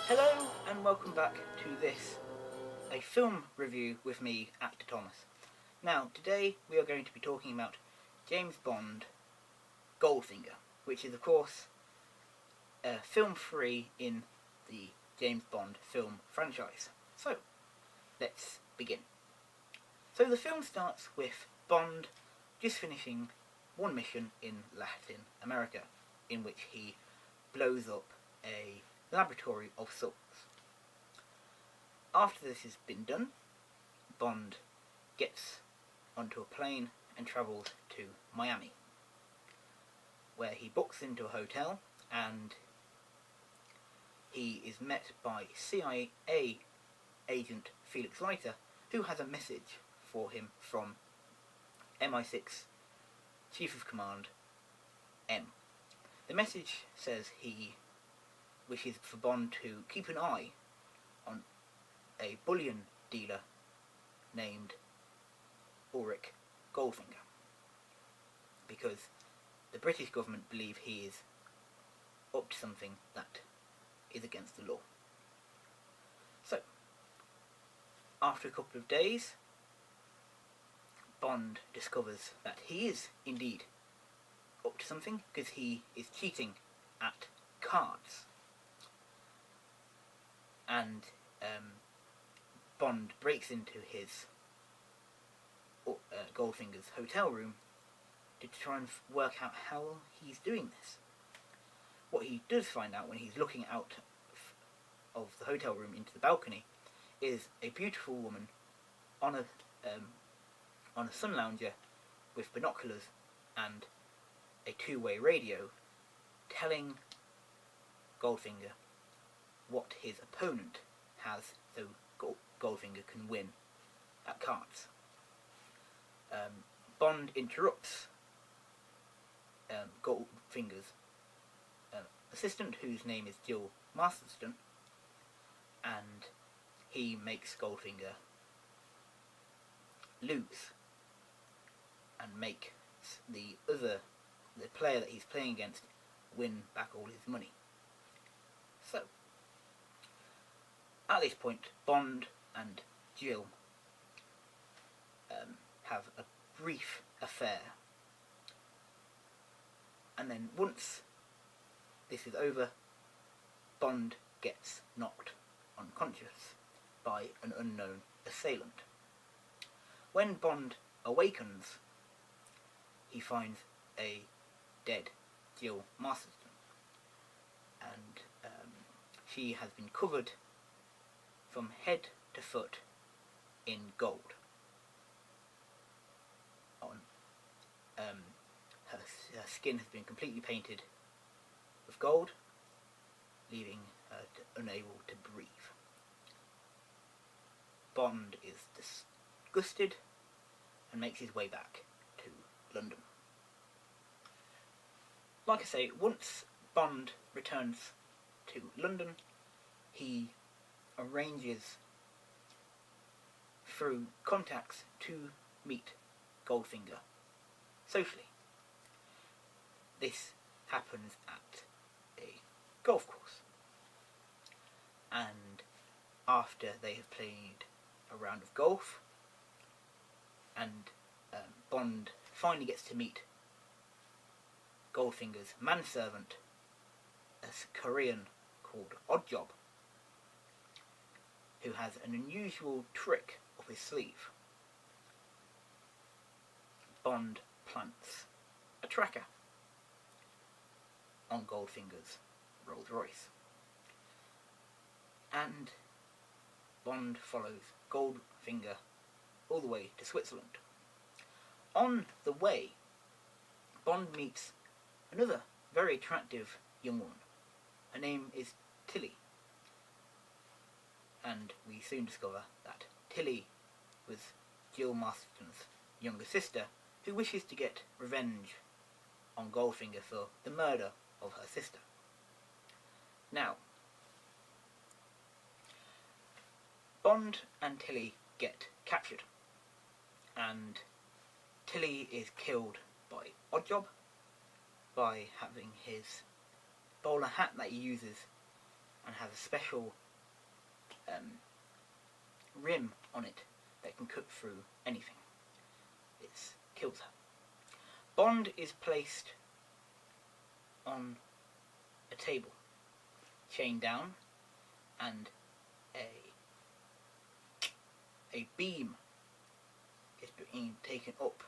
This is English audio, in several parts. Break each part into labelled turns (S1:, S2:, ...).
S1: Hello and welcome back to this, a film review with me, Actor Thomas. Now, today we are going to be talking about James Bond Goldfinger, which is of course film 3 in the James Bond film franchise. So, let's begin. So the film starts with Bond just finishing one mission in Latin America, in which he blows up a laboratory of sorts. After this has been done, Bond gets onto a plane and travels to Miami, where he books into a hotel and he is met by CIA agent Felix Leiter, who has a message for him from MI6 Chief of Command M. The message says he wishes for Bond to keep an eye on a bullion dealer named Ulrich Goldfinger, because the British government believe he is up to something that is against the law. So, after a couple of days, Bond discovers that he is indeed up to something, because he is cheating at cards. And Bond breaks into his Goldfinger's hotel room to try and work out how he's doing this. What he does find out when he's looking out of the hotel room into the balcony is a beautiful woman on a sun lounger with binoculars and a two-way radio telling Goldfinger what his opponent has, so Goldfinger can win at cards. Bond interrupts Goldfinger's assistant, whose name is Jill Masterton, and he makes Goldfinger lose and make the player that he's playing against win back all his money. So, at this point, Bond and Jill have a brief affair, and then once this is over, Bond gets knocked unconscious by an unknown assailant. When Bond awakens, he finds a dead Jill Masterton, and she has been covered from head to foot in gold. Her skin has been completely painted with gold, leaving her unable to breathe. Bond is disgusted and makes his way back to London. Like I say, once Bond returns to London, he arranges through contacts to meet Goldfinger socially. This happens at a golf course, and after they have played a round of golf, and Bond finally gets to meet Goldfinger's manservant, a Korean called Oddjob, who has an unusual trick up his sleeve. Bond plants a tracker on Goldfinger's Rolls Royce, and Bond follows Goldfinger all the way to Switzerland. On the way, Bond meets another very attractive young woman. Her name is Tilly, and we soon discover that Tilly was Jill Masterton's younger sister, who wishes to get revenge on Goldfinger for the murder of her sister. Now, Bond and Tilly get captured, and Tilly is killed by Oddjob by having his bowler hat that he uses and has a special rim on it that can cut through anything. It kills her. Bond is placed on a table, chained down, and a beam is being taken up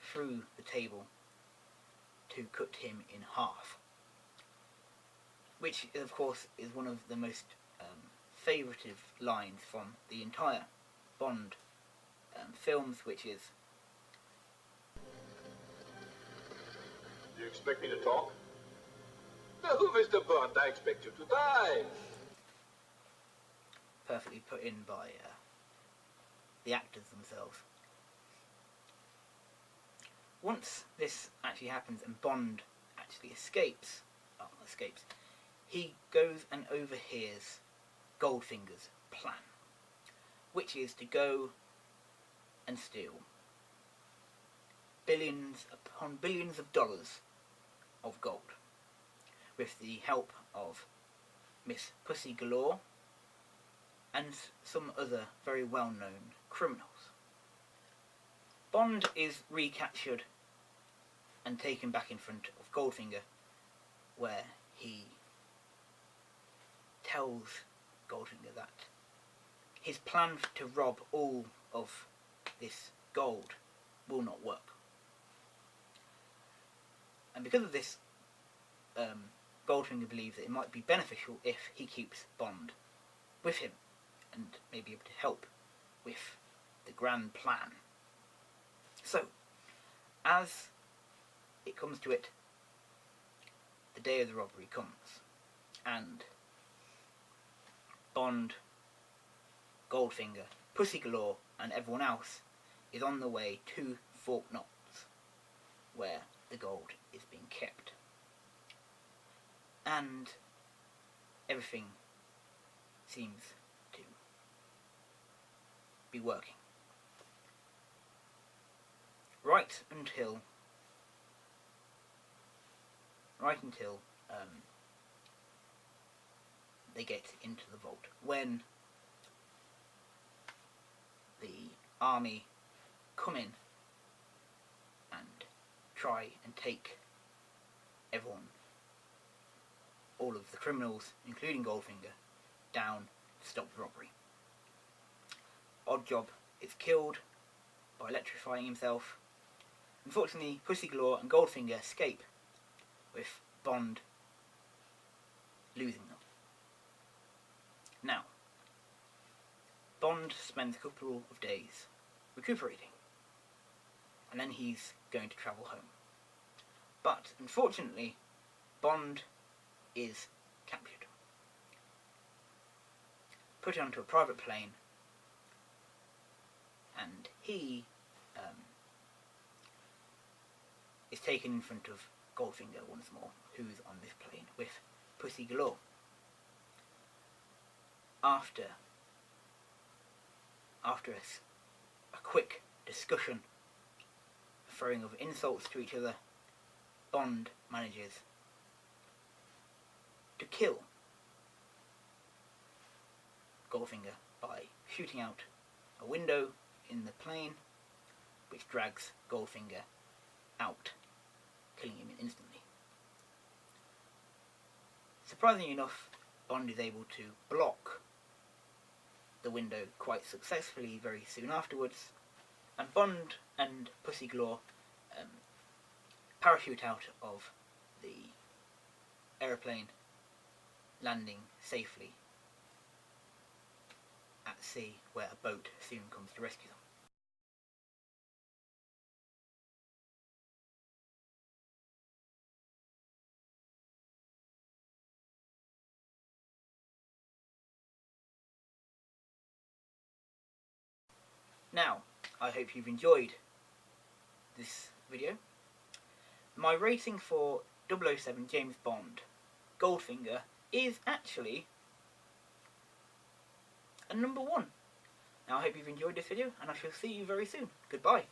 S1: through the table to cut him in half, which of course is one of the most favourative lines from the entire Bond films, which is,
S2: "Do you expect me to talk?" "No, Mr. Bond, I expect you to die."
S1: Perfectly put in by the actors themselves. Once this actually happens and Bond actually escapes, he goes and overhears Goldfinger's plan, which is to go and steal billions upon billions of dollars of gold with the help of Miss Pussy Galore and some other very well-known criminals. Bond is recaptured and taken back in front of Goldfinger, where he tells Goldfinger that his plan to rob all of this gold will not work. And because of this, Goldfinger believes that it might be beneficial if he keeps Bond with him and may be able to help with the grand plan. So, as it comes to it, the day of the robbery comes, and Bond, Goldfinger, Pussy Galore, and everyone else is on the way to Fort Knox, where the gold is being kept. And everything seems to be working. Right until they get into the vault, when the army come in and try and take everyone, all of the criminals, including Goldfinger, down to stop the robbery. Oddjob is killed by electrifying himself. Unfortunately, Pussy Galore and Goldfinger escape, with Bond losing them. Now, Bond spends a couple of days recuperating, and then he's going to travel home. But, unfortunately, Bond is captured, put onto a private plane, and he is taken in front of Goldfinger once more, who's on this plane with Pussy Galore. After a quick discussion, throwing of insults to each other, Bond manages to kill Goldfinger by shooting out a window in the plane, which drags Goldfinger out, killing him instantly. Surprisingly enough, Bond is able to block the window quite successfully very soon afterwards, and Bond and Pussy Galore parachute out of the aeroplane, landing safely at sea, where a boat soon comes to rescue them. Now, I hope you've enjoyed this video. My rating for 007 James Bond Goldfinger is actually a number 1. Now, I hope you've enjoyed this video, and I shall see you very soon. Goodbye.